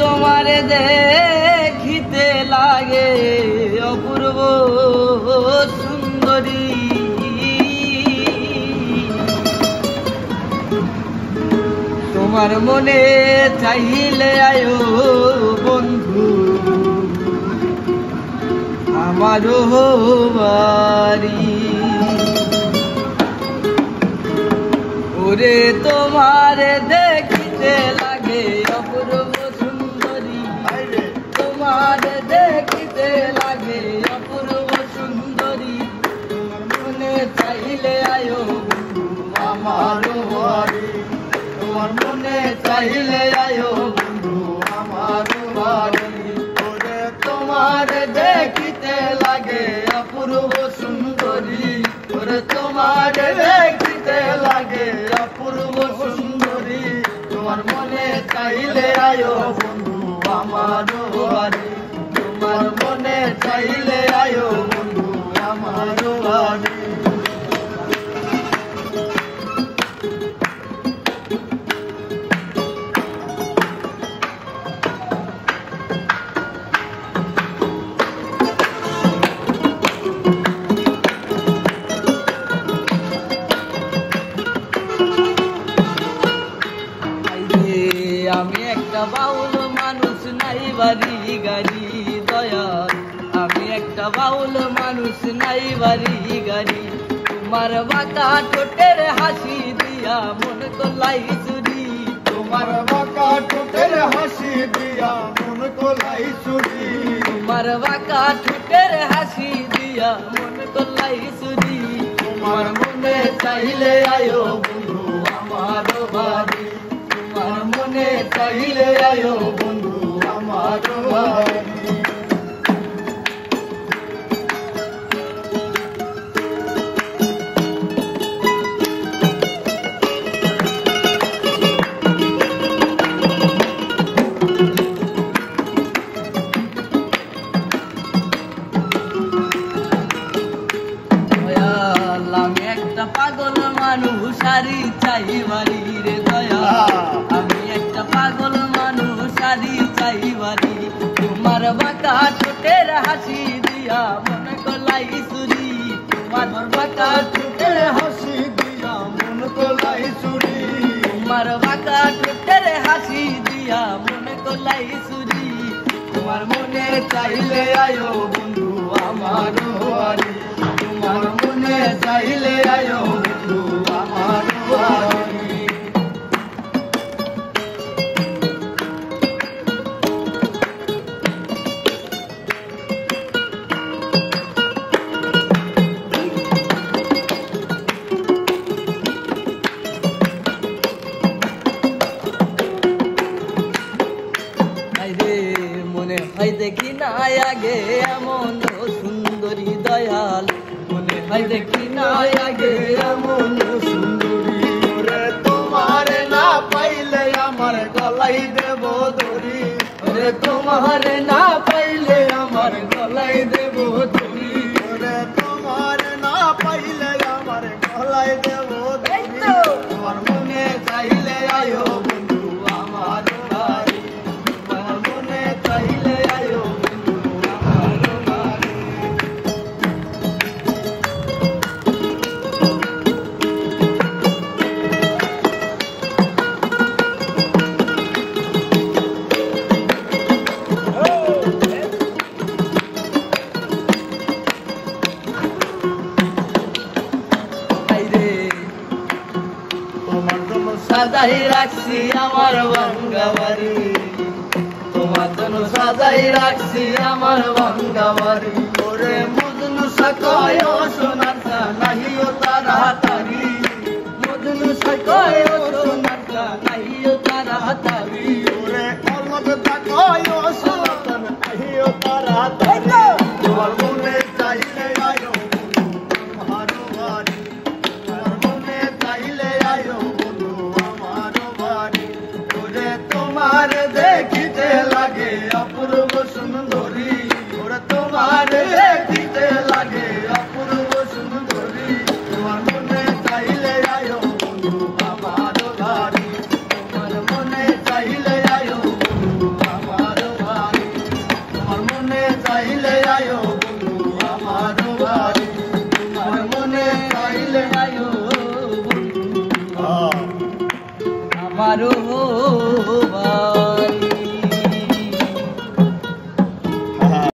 তোমারে দেখিতে লাগে অপূর্ব সুন্দরী, তোমার মনে চাইলে আয়ো বন্ধু আমারও বাড়ি। ওরে তোমারে দেখিতে লাগে অপূর্ব সুন্দরী, তোমারে দেখিতে লাগে অপূর্ব সুন্দরী, তোমার মনে চাইলে আয়ো বন্ধু আমারও বাড়ি, তোমার মনে চাইলে আয়ো বন্ধু আমারও বাড়ি। ওরে তোমারে দেখিতে লাগে অপূর্ব সুন্দরী, ওরে তোমারে দেখিতে লাগে অপূর্ব সুন্দরী, তোমার মনে চাইলে আয়ো বন্ধু আমারও বাড়ি, তোমার মনে চাইলে আয়ো বন্ধু আমারও বাড়ি। আমি একটা বাউল মানুষ নাই বাড়ি গাড়ি দয়াল, আমি একটা বাউল মানুষ নাই বাড়ি গাড়ি, তোমার বাঁকা ঠোঁটের হাসি দিয়া মন কলাই চুরি, তোমার বাঁকা ঠোঁটের হাসি দিয়া মন কলাই চুরি, তোমার বাঁকা ঠোঁটের হাসি দিয়া মন কলাই চুরি, তোমার মনে চাইলে আয়ো বন্ধু আমারও বাড়ি, তোমার মনে চাইলে আয়ো বন্ধু আমারও বাড়ি। আমি একটা পাগল মানুষ সারি চাই বাড়ি রে দয়া, আমি একটা পাগল মানুষ সারি চাই বাড়ি, তোমার বাঁকা ঠোঁটের হাসি দিয়া মনে কলাই চুরি, তোমার বাঁকা ঠোঁটের হাসি দিয়া মন কলাই চুরি, তোমার বাঁকা ঠোঁটের হাসি দিয়া মনে কলাই চুরি, তোমার মনে চাইলে আয়ো বন্ধু আমারও বাড়ি, তোমার মনে চাইলে আয়ো বন্ধু আমারও বাড়ি। মনে হয় দেখি না আগে এমন সুন্দরী দয়াল, মনে হয় দেখি না আগে এমন সুন্দরী, ওরে তোমারে না পাইলে আমার গলাই দেব ধরি, ওরে তোমারে না পাইলে আমার গলাই দেব ধরি, ওরে তোমারে না পাইলে আমার গলাই দেব ধরি, তোমার মনে চাইলে আয়ো বন্ধু আমার বাড়ি, তোমার মনে চাইলে আয়ো বন্ধু আমার বাড়ি। তোমার জন্য সাজাই রাখছি আমার ভাঙ্গা বাড়ি, তোমার জন্য সাজাই রাখছি আমার ভাঙ্গা বাড়ি, ওরে মজনু সাকায় সোনারটা নাহিও তারা তারি, মজনু সাকায় সোনারটা নাহিও তারা তারি, ওরে অলগ তাকায় সনাতন আহিও তারা তারি, তোমার মনে চাইলে আয়ো আমারও বাড়ি, তোমার মনে চাইলে আয়ো বন্ধু আমারও বাড়ি। ওরে তোমার দেখিতে লাগে অপূর্ব সুন্দরী, ওরে তোমার দেখিতে লাগে অপূর্ব সুন্দরী, তোমার মনে চাইলে আয়ো বন্ধু আমারও বাড়ি, তোমার মনে চাইলে আয়ো চাইলে আয়ো বন্ধু আমার বাড়ি, তোমার মনে চাইলে আয়ো বন্ধু আহ আমারও বাড়ি।